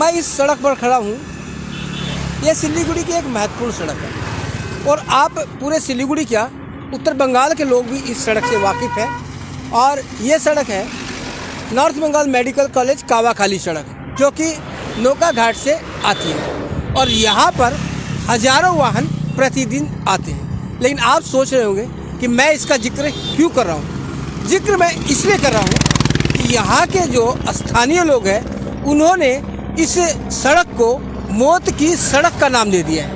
मैं इस सड़क पर खड़ा हूँ। ये सिलीगुड़ी की एक महत्वपूर्ण सड़क है और आप पूरे सिलीगुड़ी क्या उत्तर बंगाल के लोग भी इस सड़क से वाकिफ़ हैं। और ये सड़क है north Bengal medical college Kawakhali सड़क, जो कि नौका घाट से आती है और यहाँ पर हज़ारों वाहन प्रतिदिन आते हैं। लेकिन आप सोच रहे होंगे कि मैं इसका जिक्र क्यों कर रहा हूँ। जिक्र मैं इसलिए कर रहा हूँ कि यहाँ के जो स्थानीय लोग हैं उन्होंने इस सड़क को मौत की सड़क का नाम दे दिया है।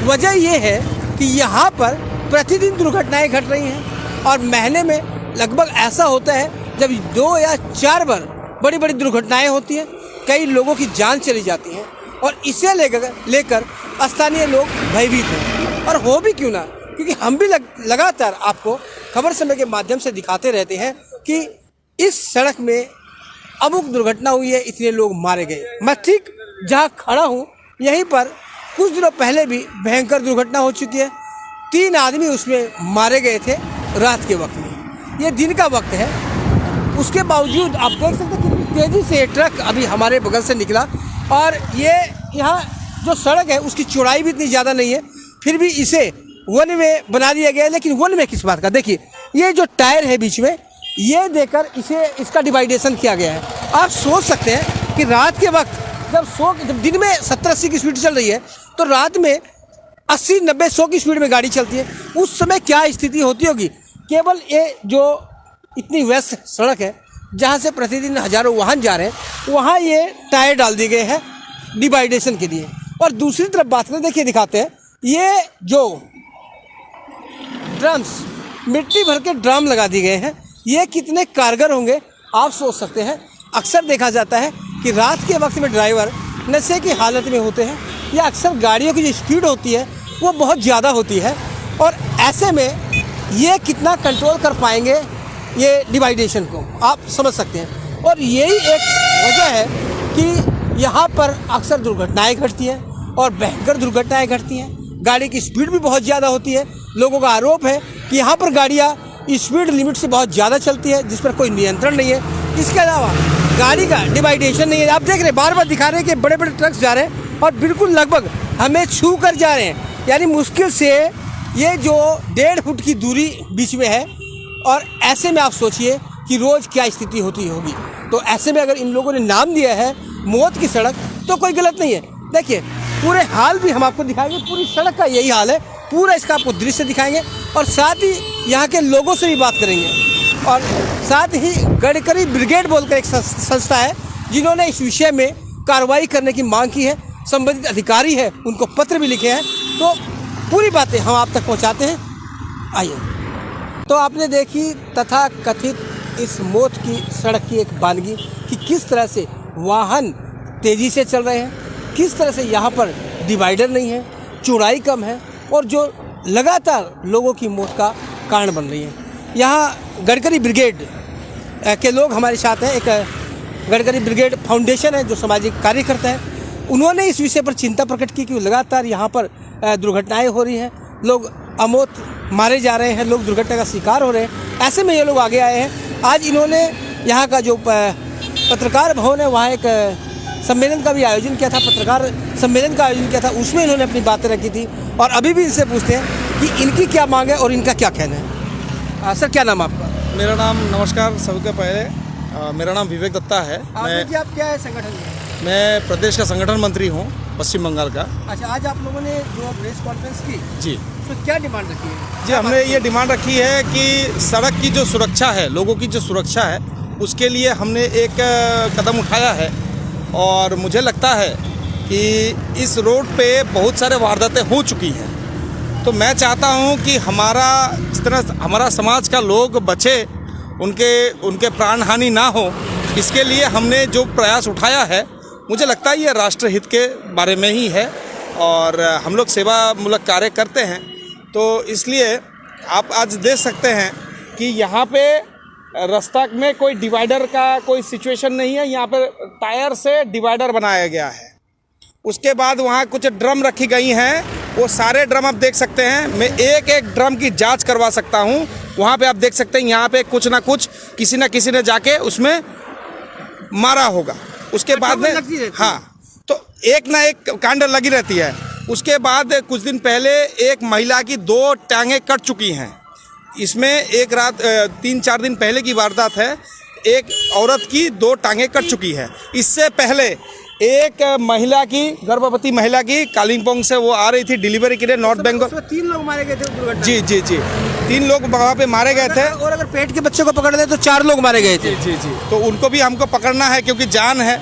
वजह ये है कि यहाँ पर प्रतिदिन दुर्घटनाएं घट रही हैं और महीने में लगभग ऐसा होता है जब 2 या 4 बार बड़ी बड़ी दुर्घटनाएं होती हैं, कई लोगों की जान चली जाती हैं और इसे लेकर स्थानीय लोग भयभीत हैं। और हो भी क्यों ना, क्योंकि हम भी लगातार आपको खबर समय के माध्यम से दिखाते रहते हैं कि इस सड़क में अमुक दुर्घटना हुई है, इतने लोग मारे गए। मैं ठीक जहाँ खड़ा हूँ यहीं पर कुछ दिनों पहले भी भयंकर दुर्घटना हो चुकी है। 3 आदमी उसमें मारे गए थे रात के वक्त में। ये दिन का वक्त है, उसके बावजूद आप देख सकते हैं कितनी तेज़ी से ट्रक अभी हमारे बगल से निकला। और ये यहाँ जो सड़क है उसकी चौड़ाई भी इतनी ज़्यादा नहीं है, फिर भी इसे वन वे बना दिया गया है। लेकिन वन वे किस बात का, देखिए ये जो टायर है बीच में, ये देकर इसका डिवाइडेशन किया गया है। आप सोच सकते हैं कि रात के वक्त जब दिन में 70-80 की स्पीड चल रही है तो रात में 80-90-100 की स्पीड में गाड़ी चलती है, उस समय क्या स्थिति होती होगी। केवल ये जो इतनी व्यस्त सड़क है जहाँ से प्रतिदिन हज़ारों वाहन जा रहे हैं, वहाँ ये टायर डाल दिए गए हैं डिवाइडेशन के लिए। और दूसरी तरफ बात करें, देखिए दिखाते हैं, ये जो ड्रम्स मिट्टी भर के ड्रम लगा दिए गए हैं, ये कितने कारगर होंगे आप सोच सकते हैं। अक्सर देखा जाता है कि रात के वक्त में ड्राइवर नशे की हालत में होते हैं या अक्सर गाड़ियों की जो स्पीड होती है वो बहुत ज़्यादा होती है और ऐसे में ये कितना कंट्रोल कर पाएंगे ये डिवाइडेशन को, आप समझ सकते हैं। और यही एक वजह है कि यहाँ पर अक्सर दुर्घटनाएं घटती हैं और भयंकर दुर्घटनाएं घटती हैं। गाड़ी की स्पीड भी बहुत ज़्यादा होती है। लोगों का आरोप है कि यहाँ पर गाड़ियाँ स्पीड लिमिट से बहुत ज़्यादा चलती है, जिस पर कोई नियंत्रण नहीं है। इसके अलावा गाड़ी का डिवाइडेशन नहीं है। आप देख रहे हैं, बार बार दिखा रहे हैं कि बड़े बड़े ट्रक्स जा रहे हैं और बिल्कुल लगभग हमें छू कर जा रहे हैं। यानी मुश्किल से ये जो 1.5 फुट की दूरी बीच में है और ऐसे में आप सोचिए कि रोज़ क्या स्थिति होती होगी। तो ऐसे में अगर इन लोगों ने नाम दिया है मौत की सड़क तो कोई गलत नहीं है। देखिए पूरे हाल भी हम आपको दिखाएंगे, पूरी सड़क का यही हाल है, पूरा इसका आपको दृश्य दिखाएंगे और साथ ही यहाँ के लोगों से भी बात करेंगे। और साथ ही गडकरी ब्रिगेड बोलकर एक संस्था है जिन्होंने इस विषय में कार्रवाई करने की मांग की है। संबंधित अधिकारी है, उनको पत्र भी लिखे हैं, तो पूरी बातें हम आप तक पहुंचाते हैं। आइए। तो आपने देखी तथा कथित इस मौत की सड़क की एक वानगी कि किस तरह से वाहन तेज़ी से चल रहे हैं, किस तरह से यहाँ पर डिवाइडर नहीं है, चौड़ाई कम है और जो लगातार लोगों की मौत का कारण बन रही है। यहाँ गडकरी ब्रिगेड के लोग हमारे साथ हैं। एक गडकरी ब्रिगेड फाउंडेशन है जो सामाजिक कार्य करता है। उन्होंने इस विषय पर चिंता प्रकट की कि लगातार यहाँ पर दुर्घटनाएं हो रही हैं, लोग अमौत मारे जा रहे हैं, लोग दुर्घटना का शिकार हो रहे हैं। ऐसे में ये लोग आगे आए हैं। आज इन्होंने यहाँ का जो पत्रकार भवन है वहाँ एक सम्मेलन का भी आयोजन किया था, पत्रकार सम्मेलन का आयोजन किया था, उसमें इन्होंने अपनी बातें रखी थी। और अभी भी इनसे पूछते हैं कि इनकी क्या मांग है और इनका क्या कहना है। सर क्या नाम आपका? मेरा नाम, नमस्कार सबके पहले, मेरा नाम विवेक दत्ता है। आप क्या है संगठन में? मैं प्रदेश का संगठन मंत्री हूँ पश्चिम बंगाल का। अच्छा, आज आप लोगों ने जो प्रेस कॉन्फ्रेंस की जी, तो क्या डिमांड रखी है? जी हमने ये डिमांड रखी है कि सड़क की जो सुरक्षा है, लोगों की जो सुरक्षा है, उसके लिए हमने एक कदम उठाया है। और मुझे लगता है कि इस रोड पे बहुत सारे वारदातें हो चुकी हैं, तो मैं चाहता हूं कि जिस तरह हमारा समाज का लोग बचे, उनके प्राण हानि ना हो, इसके लिए हमने जो प्रयास उठाया है, मुझे लगता है ये राष्ट्रहित के बारे में ही है और हम लोग सेवामूलक कार्य करते हैं। तो इसलिए आप आज देख सकते हैं कि यहाँ पे रास्ता में कोई डिवाइडर का कोई सिचुएशन नहीं है। यहाँ पर टायर से डिवाइडर बनाया गया है। उसके बाद वहाँ कुछ ड्रम रखी गई हैं, वो सारे ड्रम आप देख सकते हैं। मैं एक एक ड्रम की जांच करवा सकता हूँ। वहाँ पे आप देख सकते हैं, यहाँ पे कुछ ना कुछ किसी न किसी ने जाके उसमें मारा होगा। उसके बाद में लगती रहती है। हाँ, तो एक ना एक कांड लगी रहती है। उसके बाद कुछ दिन पहले एक महिला की 2 टांगें कट चुकी हैं। इसमें एक रात 3-4 दिन पहले की वारदात है, एक औरत की 2 टांगें कट चुकी है। इससे पहले एक महिला की, गर्भवती महिला की, कालिम्पोंग से वो आ रही थी डिलीवरी के लिए नॉर्थ बंगाल। उसमें 3 लोग मारे गए थे उस दुर्घटना में। जी जी जी, 3 लोग वहाँ पे मारे गए थे। और अगर पेट के बच्चे को पकड़ ले तो 4 लोग मारे गए थे। जी जी, तो उनको भी हमको पकड़ना है क्योंकि जान है।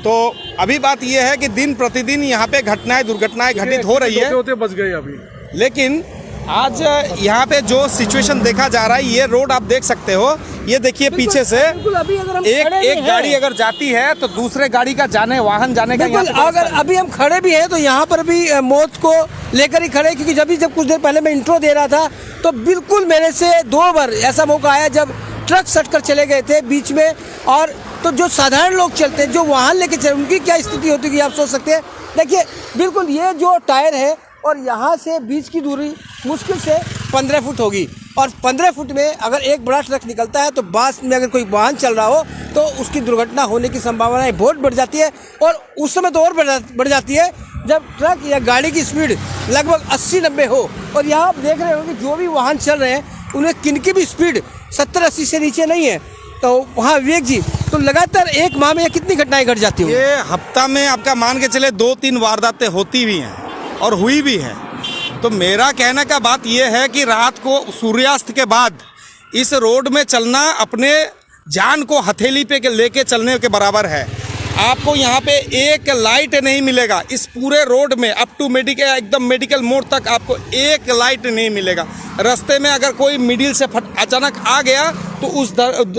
तो अभी बात यह है कि दिन प्रतिदिन यहाँ पे दुर्घटनाएं घटित हो रही है। होते बच गए अभी। लेकिन आज यहाँ पे जो सिचुएशन देखा जा रहा है, ये रोड आप देख सकते हो, ये देखिए पीछे से बिल्कुल, अभी अगर हम एक खड़े भी एक हैं- गाड़ी अगर जाती है तो दूसरे गाड़ी का वाहन जाने का बिल्कुल, यहाँ पे अगर अभी हम खड़े भी हैं तो यहाँ पर भी मौत को लेकर ही खड़े, क्योंकि जब कुछ देर पहले मैं इंट्रो दे रहा था तो बिल्कुल मेरे से 2 बार ऐसा मौका आया जब ट्रक सटकर चले गए थे बीच में। और तो जो साधारण लोग चलते हैं, जो वाहन लेके चले, उनकी क्या स्थिति होती है आप सोच सकते हैं। देखिए बिल्कुल ये जो टायर है और यहाँ से बीच की दूरी मुश्किल से 15 फुट होगी, और 15 फुट में अगर एक बड़ा ट्रक निकलता है तो पास में अगर कोई वाहन चल रहा हो तो उसकी दुर्घटना होने की संभावनाएं बहुत बढ़ जाती है। और उस समय तो और बढ़ जाती है जब ट्रक या गाड़ी की स्पीड लगभग 80-90 हो। और यहाँ आप देख रहे हो कि जो भी वाहन चल रहे हैं उन्हें किनकी भी स्पीड 70-80 से नीचे नहीं है। तो वहाँ विवेक जी, तो लगातार एक माह में कितनी घटनाएं घट जाती होंगी? ये हफ्ता में आपका मान के चले 2-3 वारदातें होती भी हैं और हुई भी हैं। तो मेरा कहने का बात यह है कि रात को सूर्यास्त के बाद इस रोड में चलना अपने जान को हथेली पे लेके चलने के बराबर है। आपको यहाँ पे एक लाइट नहीं मिलेगा इस पूरे रोड में, अप टू मेडिकल, एकदम मेडिकल मोड़ तक आपको एक लाइट नहीं मिलेगा। रास्ते में अगर कोई मिडिल से अचानक आ गया तो उस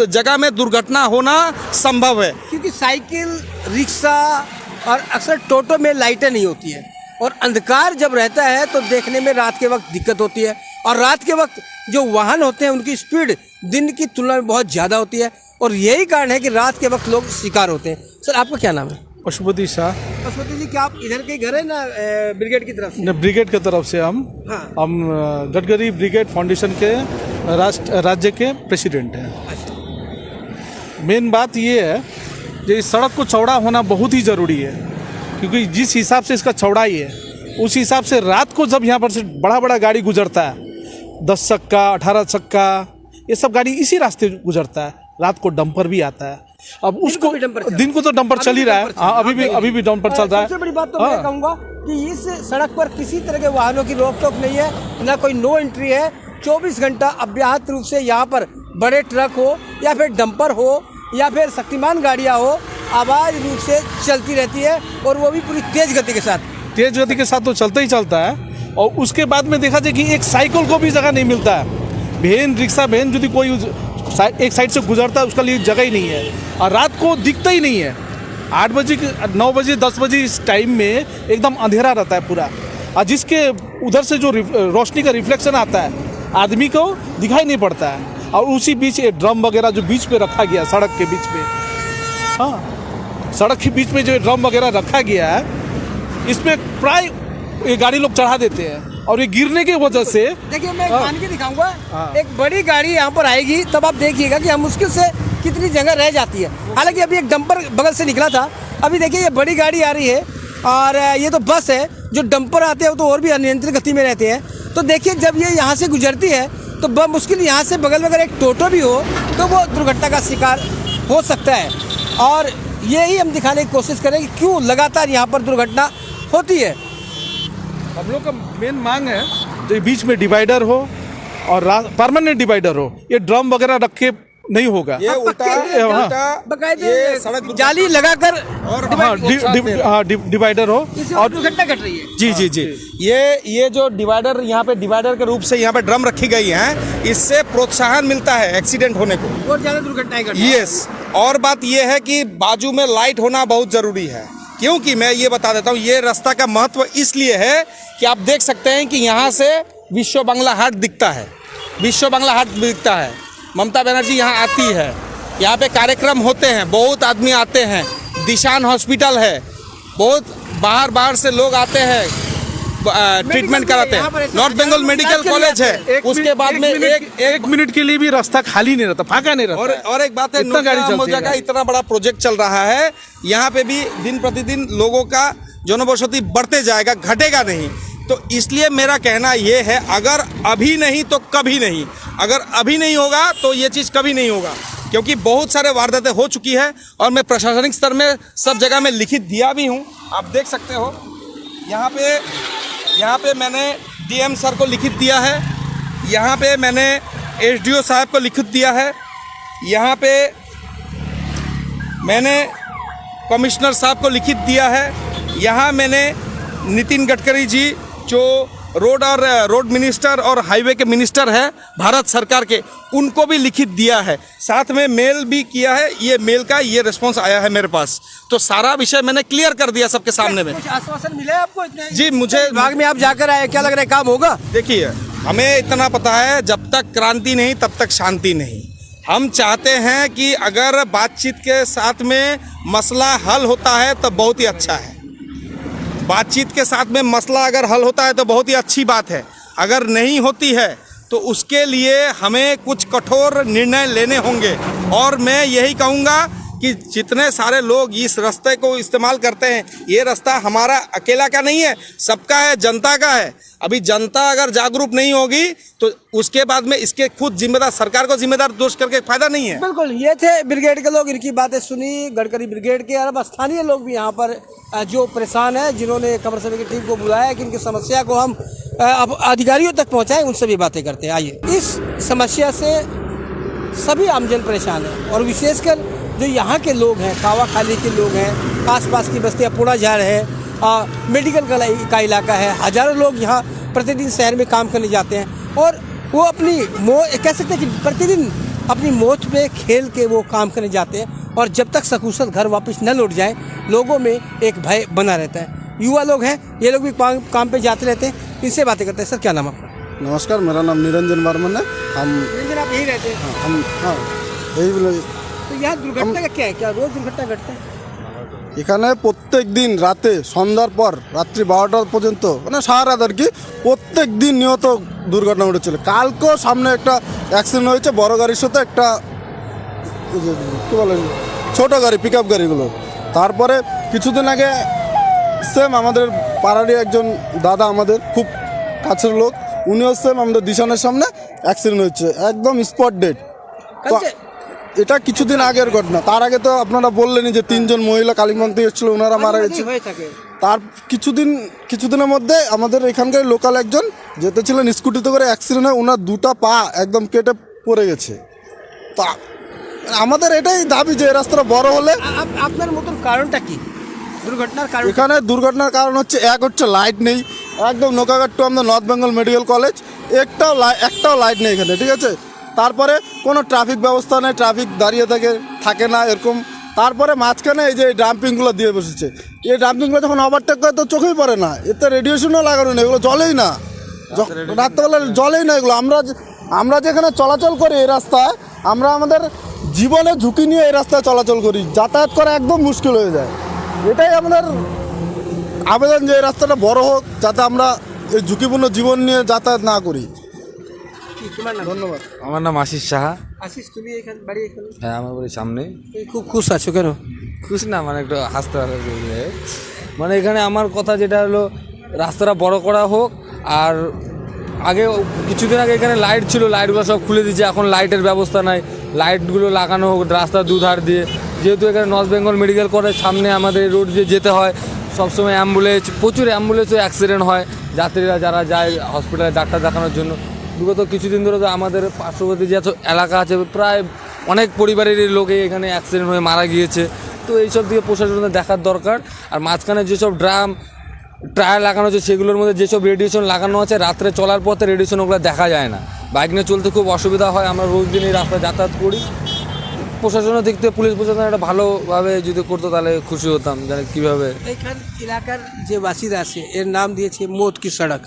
जगह में दुर्घटना होना संभव है। क्योंकि साइकिल, रिक्शा और अक्सर टोटो में लाइटें नहीं होती है, और अंधकार जब रहता है तो देखने में रात के वक्त दिक्कत होती है। और रात के वक्त जो वाहन होते हैं उनकी स्पीड दिन की तुलना में बहुत ज़्यादा होती है, और यही कारण है कि रात के वक्त लोग शिकार होते हैं। सर आपका क्या नाम है? पशुपति शाह। पशुपति जी, क्या आप इधर के घर है ना ब्रिगेड की तरफ से? न, ब्रिगेड की तरफ से हम हाँ। गडकरी ब्रिगेड फाउंडेशन के राज्य के प्रेसिडेंट हैं। मेन बात ये है कि इस सड़क को चौड़ा होना बहुत ही ज़रूरी है, क्योंकि जिस हिसाब से इसका चौड़ाई है उस हिसाब से रात को जब यहाँ पर से बड़ा गाड़ी गुजरता है, 10 चक्का, 18 चक्का, ये सब गाड़ी इसी रास्ते गुजरता है। रात को डंपर भी आता है। अब उसको दिन को तो डंपर चल ही रहा है। हाँ, अभी भी डंपर चल रहा है। सबसे बड़ी बात तो मैं कहूँगा कि इस सड़क पर किसी तरह के वाहनों की रोक टोक नहीं है, ना कोई नो एंट्री है। 24 घंटा अव्याहत रूप से यहाँ पर बड़े ट्रक हो या फिर डंपर हो या फिर शक्तिमान गाड़ियाँ हो, आवाज रूप से चलती रहती है, और वो भी पूरी तेज गति के साथ। तेज गति के साथ तो चलता ही चलता है। और उसके बाद में देखा जाए कि एक साइकिल को भी जगह नहीं मिलता है। वैन, रिक्शा, वैन यदि कोई एक साइड से गुजरता है उसका लिए जगह ही नहीं है, और रात को दिखता ही नहीं है। 8 बजे, 9 बजे, 10 बजे इस टाइम में एकदम अंधेरा रहता है पूरा, और जिसके उधर से जो रोशनी का रिफ्लेक्शन आता है आदमी को दिखाई नहीं पड़ता है। और उसी बीच ये ड्रम वगैरह जो बीच पे रखा गया, सड़क के बीच में, हाँ, सड़क के बीच में जो ड्रम वगैरह रखा गया है, इसमें प्राय ये गाड़ी लोग चढ़ा देते हैं, और ये गिरने की वजह से देखिए मैं मान के दिखाऊंगा, एक बड़ी गाड़ी यहाँ पर आएगी तब आप देखिएगा कि हम मुश्किल से कितनी जगह रह जाती है। हालांकि अभी एक डंपर बगल से निकला था, अभी देखिए ये बड़ी गाड़ी आ रही है, और ये तो बस है। जो डंपर आते हैं वो तो और भी अनियंत्रित गति में रहते हैं। तो देखिए जब ये यहाँ से गुजरती है तो मुश्किल यहाँ से बगल में अगर एक टोटो भी हो तो वो दुर्घटना का शिकार हो सकता है। और यही हम दिखाने की कोशिश करें कि क्यों लगातार यहाँ पर दुर्घटना होती है। हम लोग का मेन मांग है जो बीच में डिवाइडर हो और परमानेंट डिवाइडर हो। ये ड्रम वगैरह रख के नहीं होगा, ये उल्टा बकायदे ये सड़क जाली लगाकर हाँ डिवाइडर हो, और दुर्घटना घट रही है। जी जी जी, ये जो डिवाइडर यहाँ पे डिवाइडर के रूप से यहाँ पे ड्रम रखी गई हैं, इससे प्रोत्साहन मिलता है एक्सीडेंट होने को, और ज़्यादा दुर्घटनाएं घट रही हैं। यस। और बात ये है कि बाजू में लाइट होना बहुत ज़रूरी है, क्योंकि मैं ये बता देता हूँ, ये रास्ता का महत्व इसलिए है कि आप देख सकते हैं कि यहाँ से विश्व बांग्ला हाट दिखता है, विश्व बांग्ला हाट दिखता है। ममता बनर्जी यहाँ आती है, यहाँ पे कार्यक्रम होते हैं, बहुत आदमी आते हैं। दिशान हॉस्पिटल है, बहुत बाहर से लोग आते हैं। ट्रीटमेंट कराते यहाँ पर हैं। ऐसा नॉर्थ बंगाल मेडिकल कॉलेज है, उसके बाद में एक मिनट के लिए भी रास्ता खाली नहीं रहता, फाका नहीं रहता। और एक बात है, इतना गाड़ी चलती है नोकिया का गाड़ी। इतना बड़ा प्रोजेक्ट चल रहा है, यहाँ पे भी दिन प्रतिदिन लोगों का जनबसती बढ़ते जाएगा, घटेगा नहीं। तो इसलिए मेरा कहना ये है, अगर अभी नहीं तो कभी नहीं, अगर अभी नहीं होगा तो ये चीज़ कभी नहीं होगा, क्योंकि बहुत सारे वारदातें हो चुकी है और मैं प्रशासनिक स्तर में सब जगह में लिखित दिया भी हूँ। आप देख सकते हो यहाँ पे मैंने डीएम सर को लिखित दिया है, यहाँ पे मैंने एसडीओ साहब को लिखित दिया है, यहाँ पे मैंने कमिश्नर साहब को लिखित दिया है, यहाँ मैंने नितिन गडकरी जी जो रोड मिनिस्टर और हाईवे के मिनिस्टर है भारत सरकार के, उनको भी लिखित दिया है, साथ में मेल भी किया है। ये मेल का ये रिस्पांस आया है मेरे पास, तो सारा विषय मैंने क्लियर कर दिया सबके सामने में। कुछ आश्वासन मिला है आपको इतने? जी, मुझे विभाग में आप जाकर आए, क्या लग रहा है काम होगा? देखिए, हमें इतना पता है, जब तक क्रांति नहीं तब तक शांति नहीं। हम चाहते हैं कि अगर बातचीत के साथ में मसला हल होता है तो बहुत ही अच्छा है, बातचीत के साथ में मसला अगर हल होता है तो बहुत ही अच्छी बात है। अगर नहीं होती है तो उसके लिए हमें कुछ कठोर निर्णय लेने होंगे। और मैं यही कहूँगा कि जितने सारे लोग इस रास्ते को इस्तेमाल करते हैं, ये रास्ता हमारा अकेला का नहीं है, सबका है, जनता का है। अभी जनता अगर जागरूक नहीं होगी तो उसके बाद में इसके खुद जिम्मेदार, सरकार को जिम्मेदार दोष करके फायदा नहीं है। बिल्कुल, ये थे ब्रिगेड के लोग, इनकी बातें सुनी, गडकरी ब्रिगेड के। और अब स्थानीय लोग भी यहाँ पर जो परेशान है, जिन्होंने कमर सभा की टीम को बुलाया कि इनकी समस्या को हम अब अधिकारियों तक पहुँचाएं, उनसे भी बातें करते हैं। आइए, इस समस्या से सभी आमजन परेशान है, और विशेषकर जो यहाँ के लोग हैं, कावा खाली के लोग हैं, आसपास की बस्तियाँ, पूर्णाझाड़ है, मेडिकल का इलाका है, हजारों लोग यहाँ प्रतिदिन शहर में काम करने जाते हैं, और वो अपनी कह सकते हैं कि प्रतिदिन अपनी मौत पे खेल के वो काम करने जाते हैं। और जब तक सकुशल घर वापस न लौट जाए, लोगों में एक भय बना रहता है। युवा लोग हैं, ये लोग भी काम पे जाते रहते हैं, इनसे बातें करते हैं। सर, क्या नाम आपका? नमस्कार, मेरा नाम निरंजन वर्मन है। आप यही रहते हैं? हाँ, यही। तो यहाँ दुर्घटना का क्या है? क्या रोज दुर्घटना घटता है? এখানে প্রত্যেক দিন রাতে সন্ধ্যার পর রাত্রি 12টা পর্যন্ত, মানে সারা রাত আর কি, প্রত্যেক দিন নিয়ত দুর্ঘটনা ঘটেছিল। কালকেও সামনে একটা অ্যাক্সিডেন্ট হয়েছে বড় গাড়ির সাথে, একটা কী বলে ছোটো গাড়ি, পিক আপ গাড়িগুলো। তারপরে কিছুদিন আগে সেম আমাদের পাড়ারই একজন দাদা, আমাদের খুব কাছের লোক, উনিও সেম আমাদের দিশানের সামনে অ্যাক্সিডেন্ট হচ্ছে, একদম স্পট ডেড। তো এটা কিছুদিন আগের ঘটনা। তার আগে তো আপনারা বললেনই যে 3জন মহিলা কালিম্পং থেকে এসেছিল, ওনারা মারা গেছে। তার কিছুদিনের মধ্যে আমাদের এখানকার লোকাল একজন যেতেছিলেন স্কুটিতে করে, অ্যাক্সিডেন্ট হয়, ওনার দুটো পা একদম কেটে পড়ে গেছে। তা আমাদের এটাই দাবি যে এই রাস্তাটা বড় হলে। আপনার মতন কারণটা কি দুর্ঘটনার কারণ? এখানে দুর্ঘটনার কারণ হচ্ছে, এক হচ্ছে লাইট নেই, একদম নৌকাঘাট টু আমাদের নর্থ বেঙ্গল মেডিকেল কলেজ একটাও লাইট নেই এখানে, ঠিক আছে। তারপরে কোনো ট্রাফিক ব্যবস্থা নেই, ট্রাফিক দাঁড়িয়ে থাকে না এরকম। তারপরে মাঝখানে এই যে ডাম্পিংগুলো দিয়ে বসেছে, এই ডাম্পিংগুলো যখন ওভারটেক করে তো চোখেই পড়ে না, এতে রেডিয়েশনও লাগানো নেই, এগুলো জলেই না, রাত্রেবেলা জলেই না এগুলো। আমরা যেখানে চলাচল করি এই রাস্তায়, আমরা আমাদের জীবনে ঝুঁকি নিয়ে এই রাস্তায় চলাচল করি, যাতায়াত করা একদম মুশকিল হয়ে যায়। এটাই আমাদের আবেদন যে এই রাস্তাটা বড় হোক, যাতে আমরা এই ঝুঁকিপূর্ণ জীবন নিয়ে যাতায়াত না করি। ধন্যবাদ। আমার নাম আশিস সাহা। আশিস, তুমি এখানে বাড়ি এখানে? হ্যাঁ, আমার বাড়ির সামনে। খুব খুশ আছো কেন? খুশ না, মানে একটু হাসতে হবে। মানে এখানে আমার কথা যেটা হলো, রাস্তাটা বড় করা হোক। আর আগে কিছুদিন আগে এখানে লাইট ছিল, লাইটগুলো সব খুলে দিয়েছে, এখন লাইটের ব্যবস্থা নাই, লাইটগুলো লাগানো হোক রাস্তার দুধার দিয়ে। যেহেতু এখানে নর্থ বেঙ্গল মেডিকেল কলেজ সামনে, আমাদের রোড দিয়ে যেতে হয়, সবসময় অ্যাম্বুলেন্স, প্রচুর অ্যাম্বুলেন্সও অ্যাক্সিডেন্ট হয়, যাত্রীরা যারা যায় হসপিটালে ডাক্তার দেখানোর জন্য। বিগত কিছুদিন ধরে তো আমাদের পার্শ্ববর্তী যে এলাকা আছে, প্রায় অনেক পরিবারেরই লোকে এখানে অ্যাক্সিডেন্ট হয়ে মারা গিয়েছে। তো এইসব দিকে প্রশাসনের দেখার দরকার। আর মাঝখানে যেসব টায়ার লাগানো আছে, সেগুলোর মধ্যে যেসব রেডিয়েশন লাগানো আছে, রাত্রে চলার পথে রেডিয়েশন ওগুলো দেখা যায় না, বাইক নিয়ে চলতে খুব অসুবিধা হয়। আমরা রোজ দিন এই রাস্তায় যাতায়াত করি। প্রশাসনের দিক থেকে, পুলিশ প্রশাসন একটা ভালোভাবে যদি করতো তাহলে খুশি হতাম, জানি কীভাবে। এইখান এলাকার যে বাসিন্দা আছে, এর নাম দিয়েছে মৌত কি সড়ক।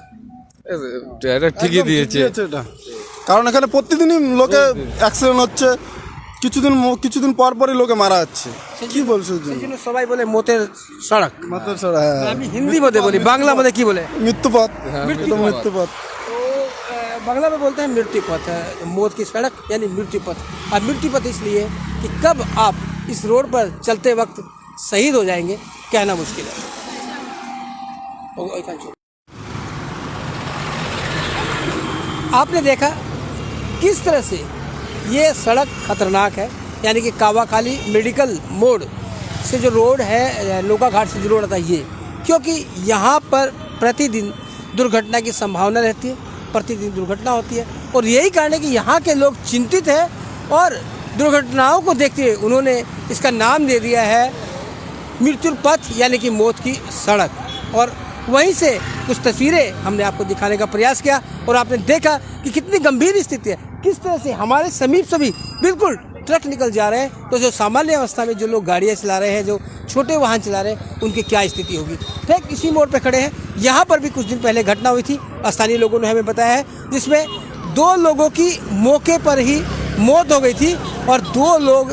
এটা ঠিকই দিয়েছে, এটা কারণ এখানে প্রতিদিনই লোকে অ্যাক্সিডেন্ট হচ্ছে, কিছুদিন পর পরই লোকে মারা যাচ্ছে কি বলছো সেই জন্য সবাই বলে মতের সড়ক। মাত্র ছাড়া হ্যাঁ আমি हिंदी মধ্যে বলি, বাংলা মধ্যে কি বলে? মৃত্যুপথ মৃত্যুপথ। মৃত্যুপথ तो बांग्ला में बोलते हैं मृत्यु पथ, मौत की सड़क यानी मृत्यु पथ। और मृत्यु पथ इसलिए कि कब आप इस रोड पर चलते वक्त शहीद हो जाएंगे कहना मुश्किल है। आपने देखा किस तरह से ये सड़क खतरनाक है, यानी कि कावाखाली मेडिकल मोड़ से जो रोड है, लोका घाट से जो रोड आता है ये, क्योंकि यहाँ पर प्रतिदिन दुर्घटना की संभावना रहती है, प्रतिदिन दुर्घटना होती है। और यही कारण है कि यहाँ के लोग चिंतित हैं और दुर्घटनाओं को देखते हुए उन्होंने इसका नाम दे दिया है मृत्यु पथ यानी कि मौत की सड़क। और वहीं से कुछ तस्वीरें हमने आपको दिखाने का प्रयास किया और आपने देखा कि कितनी गंभीर स्थिति है, किस तरह से हमारे समीप से भी बिल्कुल ट्रक निकल जा रहे हैं। तो जो सामान्य अवस्था में जो लोग गाड़ियाँ चला रहे हैं, जो छोटे वाहन चला रहे हैं, उनकी क्या स्थिति होगी। ठीक इसी मोड़ पर खड़े हैं, यहाँ पर भी कुछ दिन पहले घटना हुई थी, स्थानीय लोगों ने हमें बताया है, जिसमें 2 लोगों की मौके पर ही मौत हो गई थी और 2 लोग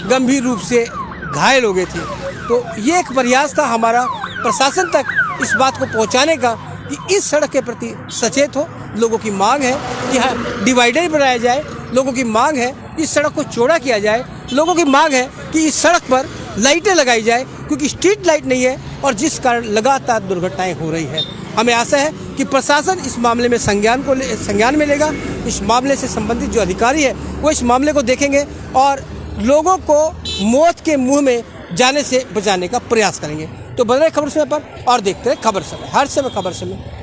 गंभीर रूप से घायल हो गए थे। तो ये एक प्रयास था हमारा प्रशासन तक इस बात को पहुंचाने का कि इस सड़क के प्रति सचेत हो। लोगों की मांग है कि हाँ डिवाइडर बनाया जाए, लोगों की मांग है इस सड़क को चौड़ा किया जाए, लोगों की मांग है कि इस सड़क पर लाइटें लगाई जाए, क्योंकि स्ट्रीट लाइट नहीं है और जिस कारण लगातार दुर्घटनाएं हो रही है। हमें आशा है कि प्रशासन इस मामले में संज्ञान में लेगा, इस मामले से संबंधित जो अधिकारी है वो इस मामले को देखेंगे और लोगों को मौत के मुंह में जाने से बचाने का प्रयास करेंगे। तो बने रहे खबर समय पर और देखते रहे खबर समय, हर समय खबर समय।